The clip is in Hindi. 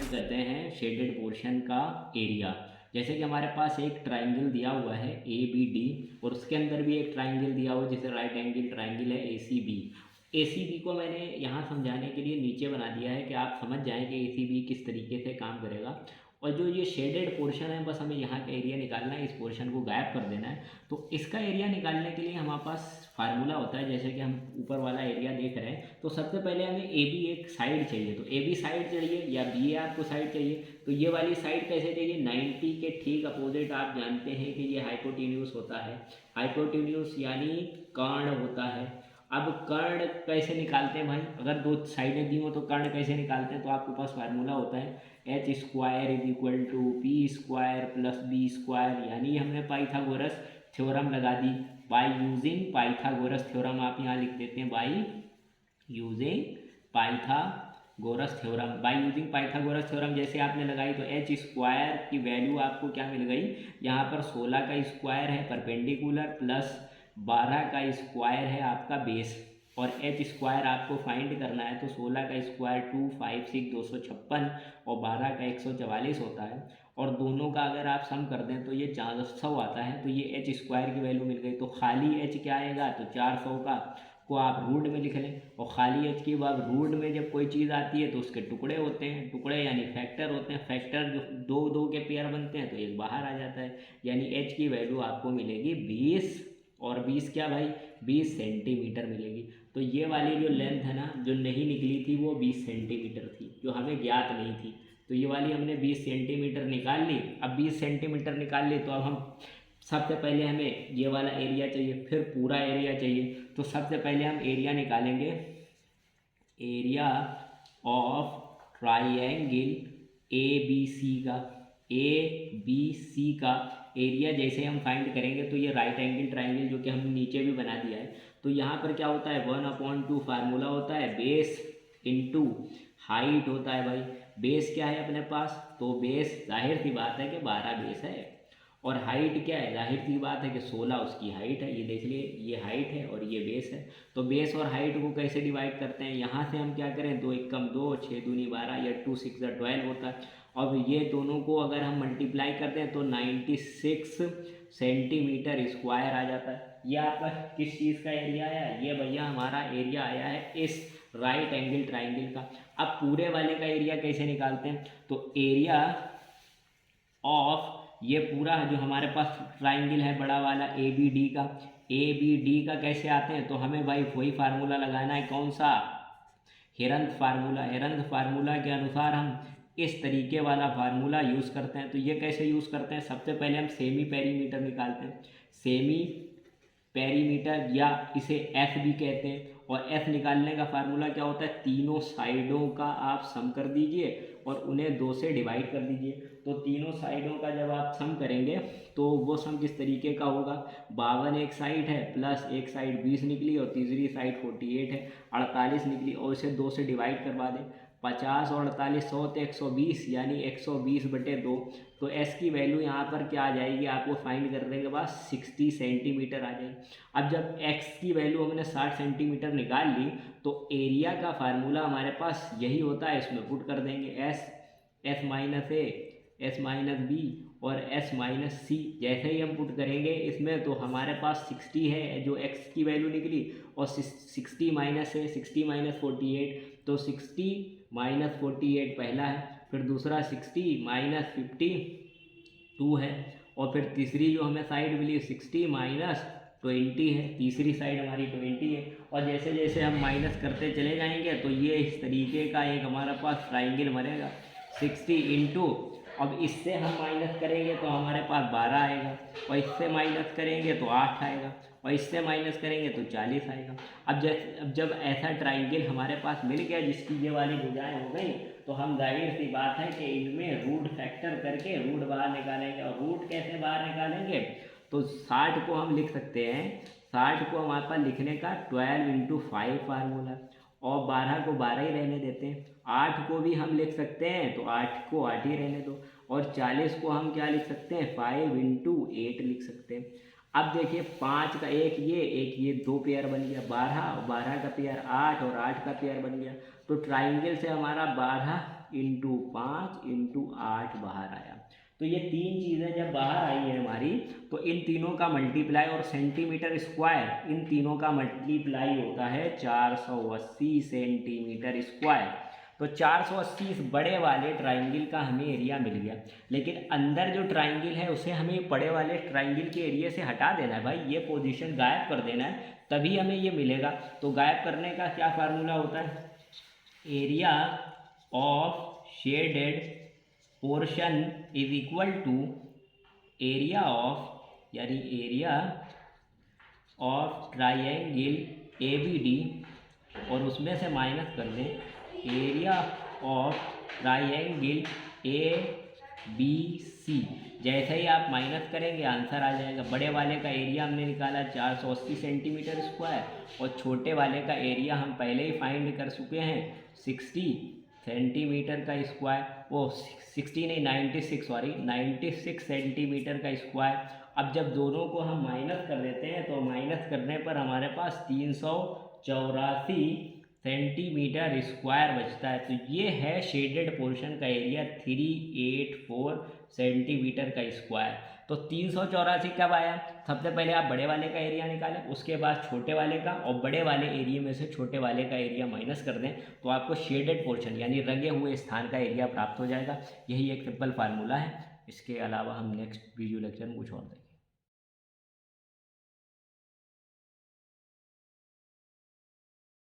कहते हैं शेडेड पोर्शन का एरिया। जैसे कि हमारे पास एक ट्राइंगल दिया हुआ है ए बी डी, और उसके अंदर भी एक ट्राइंगल दिया हुआ है जिसे राइट एंगल ट्राइंगल है ए सी बी। ए सी बी को मैंने यहाँ समझाने के लिए नीचे बना दिया है कि आप समझ जाएं कि ए सी बी किस तरीके से काम करेगा। और जो ये शेडेड पोर्शन है, बस हमें यहाँ का एरिया निकालना है, इस पोर्शन को गायब कर देना है। तो इसका एरिया निकालने के लिए हमारे पास फार्मूला होता है। जैसे कि हम ऊपर वाला एरिया देख रहे हैं, तो सबसे पहले हमें ए बी एक साइड चाहिए, तो ए बी साइड चाहिए या बी ए आपको साइड चाहिए। तो ये वाली साइड कैसे चाहिए, 90 के ठीक अपोजिट। आप जानते हैं कि ये हाइपोटेन्यूस होता है, हाइपोटेन्यूस यानी कर्ण होता है। अब कर्ण कैसे निकालते हैं भाई, अगर दो साइडें दी हो तो कर्ण कैसे निकालते हैं, तो आपके पास फार्मूला होता है H square is equal to P square plus B square, यानी हमने पाइथागोरस थ्योरम लगा दी। बाय यूजिंग पाइथागोरस थ्योरम आप यहाँ लिख देते हैं, by using Pythagoras theorem. By using Pythagoras theorem जैसे आपने लगाई तो एच स्क्वायर की वैल्यू आपको क्या मिल गई, यहाँ पर 16 का स्क्वायर है परपेंडिकुलर, प्लस 12 का स्क्वायर है आपका बेस, और एच स्क्वायर आपको फाइंड करना है। तो 16 का स्क्वायर 256 256 और 12 का 144 होता है, और दोनों का अगर आप सम कर दें तो ये 400 आता है। तो ये एच स्क्वायर की वैल्यू मिल गई। तो खाली एच क्या आएगा, तो 400 का को आप रूट में लिख लें, और खाली एच के बाद रूट में जब कोई चीज़ आती है तो उसके टुकड़े होते हैं, टुकड़े यानी फैक्टर होते हैं। फैक्टर जो दो दो के पेयर बनते हैं तो एक बाहर आ जाता है, यानी एच की वैल्यू आपको मिलेगी 20, और 20 क्या भाई, 20 सेंटीमीटर मिलेगी। तो ये वाली जो लेंथ है ना, जो नहीं निकली थी वो 20 सेंटीमीटर थी, जो हमें ज्ञात नहीं थी। तो ये वाली हमने 20 सेंटीमीटर निकाल ली। अब 20 सेंटीमीटर निकाल ली तो अब हम सबसे पहले हमें ये वाला एरिया चाहिए, फिर पूरा एरिया चाहिए। तो सबसे पहले हम एरिया निकालेंगे, area of triangle A B C का। ए बी सी का एरिया जैसे हम फाइंड करेंगे तो ये राइट एंगल ट्राइंगल जो कि हमने नीचे भी बना दिया है, तो यहाँ पर क्या होता है 1/2 फार्मूला होता है, बेस इंटू हाइट होता है। भाई बेस क्या है अपने पास, तो बेस जाहिर सी बात है कि 12 बेस है, और हाइट क्या है, जाहिर सी बात है कि 16 उसकी हाइट है। ये देख लिए, ये हाइट है और ये बेस है। तो बेस और हाइट को कैसे डिवाइड करते हैं, यहाँ से हम क्या करें, 2 एकम 2, 6 दूनी 12 या 2 6 12 होता है। अब ये दोनों को अगर हम मल्टीप्लाई करते हैं तो 96 सेंटीमीटर स्क्वायर आ जाता है। ये आपका किस चीज़ का एरिया आया, ये भैया हमारा एरिया आया है इस राइट एंगल ट्राइंगल का। अब पूरे वाले का एरिया कैसे निकालते हैं, तो एरिया ऑफ ये पूरा जो हमारे पास ट्राइंगल है बड़ा वाला ए बी डी का, ए बी डी का कैसे आते हैं, तो हमें भाई वही फार्मूला लगाना है, कौन सा, हेरंथ फार्मूला। हेरंथ फार्मूला के अनुसार हम इस तरीके वाला फार्मूला यूज़ करते हैं। तो ये कैसे यूज़ करते हैं, सबसे पहले हम सेमी पेरीमीटर निकालते हैं। सेमी पेरीमीटर या इसे एफ भी कहते हैं, और एफ निकालने का फार्मूला क्या होता है, तीनों साइडों का आप सम कर दीजिए और उन्हें 2 से डिवाइड कर दीजिए। तो तीनों साइडों का जब आप सम करेंगे तो वो सम किस तरीके का होगा, 52 एक साइड है, प्लस एक साइड 20 निकली और तीसरी साइड 48 है, 48 निकली, और इसे 2 से डिवाइड करवा दें। 50 और 48 100 तो 120, यानी 120/2। तो एस की वैल्यू यहाँ पर क्या आ जाएगी, आपको फाइंड करने के बाद 60 सेंटीमीटर आ जाएगी। अब जब एक्स की वैल्यू हमने 60 सेंटीमीटर निकाल ली तो एरिया का फार्मूला हमारे पास यही होता है, इसमें पुट कर देंगे एस माइनस ए, एस माइनस बी और एस माइनस सी। जैसे ही हम पुट करेंगे इसमें तो हमारे पास 60 है जो एक्स की वैल्यू निकली, और 60 माइनस है 60 माइनस 48, तो 60 माइनस 48 पहला है, फिर दूसरा 60 माइनस 52 है, और फिर तीसरी जो हमें साइड मिली 60 माइनस 20 है, तीसरी साइड हमारी 20 है। और जैसे जैसे हम माइनस करते चले जाएंगे तो ये इस तरीके का एक हमारे पास ट्राइंगल बनेगा। 60 इंटू, अब इससे हम माइनस करेंगे तो हमारे पास 12 आएगा, और इससे माइनस करेंगे तो 8 आएगा, और इससे माइनस करेंगे तो 40 आएगा। अब जब ऐसा ट्राइंगल हमारे पास मिल गया जिसकी ये वाली भुजाएं हो गई, तो हम जाहिर सी बात है कि इनमें रूट फैक्टर करके रूट बाहर निकालेंगे। और रूट कैसे बाहर निकालेंगे, तो 60 को हम लिख सकते हैं, 60 को हमारे पास लिखने का 12 इंटू 5 फार्मूला, और 12 को 12 ही रहने देते हैं। 8 को भी हम लिख सकते हैं तो 8 को 8 ही रहने दो, और 40 को हम क्या लिख सकते हैं, 5 इंटू 8 लिख सकते हैं। अब देखिए 5 का एक ये 2 पेयर बन गया 12, और 12 का पेयर 8 और 8 का पेयर बन गया। तो ट्राइंगल से हमारा 12 इंटू 5 इंटू 8 बाहर आया। तो ये तीन चीज़ें जब बाहर आई हैं हमारी, तो इन तीनों का मल्टीप्लाई, और सेंटीमीटर स्क्वायर इन तीनों का मल्टीप्लाई होता है 480 सेंटीमीटर स्क्वायर। तो 480 इस बड़े वाले ट्राइंगल का हमें एरिया मिल गया। लेकिन अंदर जो ट्राइंगल है उसे हमें बड़े वाले ट्राइंगल के एरिया से हटा देना है भाई, ये पोजीशन गायब कर देना है, तभी हमें ये मिलेगा। तो गायब करने का क्या फार्मूला होता है, area of shaded portion is equal to area of, यानी area of triangle A B D, और उसमें से माइनस कर दें area of triangle A B C. जैसे ही आप माइनस करेंगे आंसर आ जाएगा। बड़े वाले का एरिया हमने निकाला 480 सेंटीमीटर स्क्वायर, और छोटे वाले का एरिया हम पहले ही फाइंड कर चुके हैं 60 सेंटीमीटर का स्क्वायर, वो 60 नहीं 96 सॉरी 96 सेंटीमीटर का स्क्वायर। अब जब दोनों को हम माइनस कर देते हैं तो माइनस करने पर हमारे पास 384 सेंटीमीटर स्क्वायर बचता है। तो ये है शेडेड पोर्शन का एरिया 384 सेंटीमीटर का स्क्वायर। तो 384 कब आया, सबसे पहले आप बड़े वाले का एरिया निकालें, उसके बाद छोटे वाले का, और बड़े वाले एरिया में से छोटे वाले का एरिया माइनस कर दें, तो आपको शेडेड पोर्शन यानी रंगे हुए स्थान का एरिया प्राप्त हो जाएगा। यही एक सिंपल फार्मूला है। इसके अलावा हम नेक्स्ट वीडियो लेक्चर में कुछ और देखेंगे।